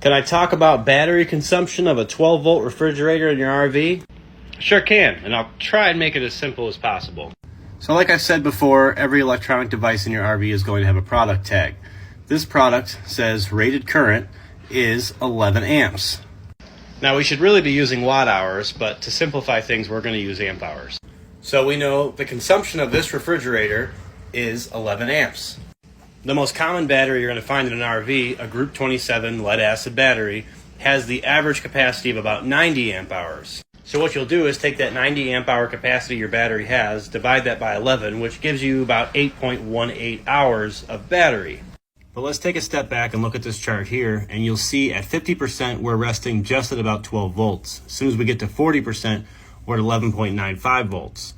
Can I talk about battery consumption of a 12-volt refrigerator in your RV? Sure can, and I'll try and make it as simple as possible. So like I said before, every electronic device in your RV is going to have a product tag. This product says rated current is 11 amps. Now we should really be using watt hours, but to simplify things, we're going to use amp hours. So we know the consumption of this refrigerator is 11 amps. The most common battery you're going to find in an RV, a Group 27 lead acid battery, has the average capacity of about 90 amp hours. So what you'll do is take that 90 amp hour capacity your battery has, divide that by 11, which gives you about 8.18 hours of battery. But let's take a step back and look at this chart here, and you'll see at 50% we're resting just at about 12 volts. As soon as we get to 40%, we're at 11.95 volts.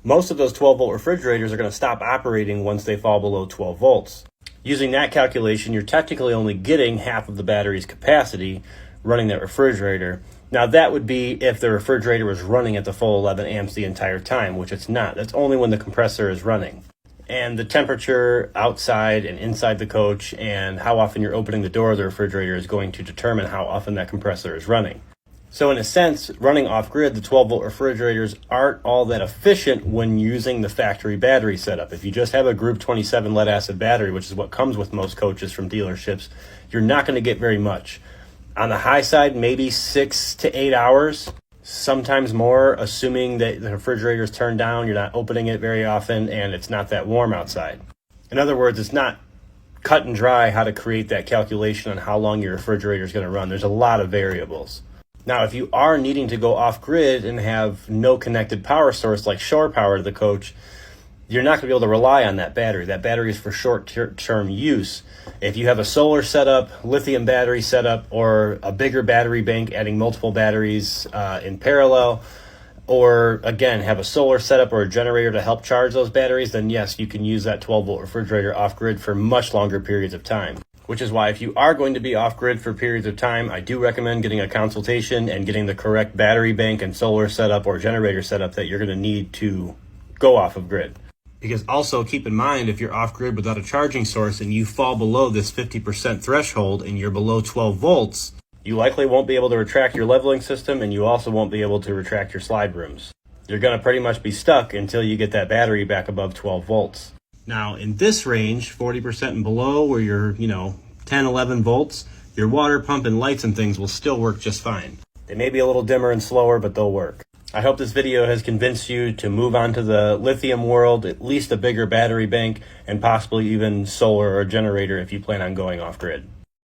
Most of those 12-volt refrigerators are going to stop operating once they fall below 12 volts. Using that calculation, you're technically only getting half of the battery's capacity running that refrigerator. Now that would be if the refrigerator was running at the full 11 amps the entire time, which it's not. That's only when the compressor is running. And the temperature outside and inside the coach and how often you're opening the door of the refrigerator is going to determine how often that compressor is running. So in a sense, running off-grid, the 12-volt refrigerators aren't all that efficient when using the factory battery setup. If you just have a Group 27 lead-acid battery, which is what comes with most coaches from dealerships, you're not going to get very much. On the high side, maybe 6 to 8 hours, sometimes more, assuming that the refrigerator is turned down, you're not opening it very often, and it's not that warm outside. In other words, it's not cut and dry how to create that calculation on how long your refrigerator is going to run. There's a lot of variables. Now, if you are needing to go off-grid and have no connected power source like shore power to the coach, you're not going to be able to rely on that battery. That battery is for short-term use. If you have a solar setup, lithium battery setup, or a bigger battery bank adding multiple batteries in parallel, or again, have a solar setup or a generator to help charge those batteries, then yes, you can use that 12-volt refrigerator off-grid for much longer periods of time. Which is why if you are going to be off-grid for periods of time, I do recommend getting a consultation and getting the correct battery bank and solar setup or generator setup that you're going to need to go off of grid. Because also keep in mind, if you're off-grid without a charging source and you fall below this 50% threshold and you're below 12 volts, you likely won't be able to retract your leveling system, and you also won't be able to retract your slide rooms. You're going to pretty much be stuck until you get that battery back above 12 volts. Now, in this range, 40% and below, where you're, 10, 11 volts, your water pump and lights and things will still work just fine. They may be a little dimmer and slower, but they'll work. I hope this video has convinced you to move on to the lithium world, at least a bigger battery bank, and possibly even solar or generator if you plan on going off-grid.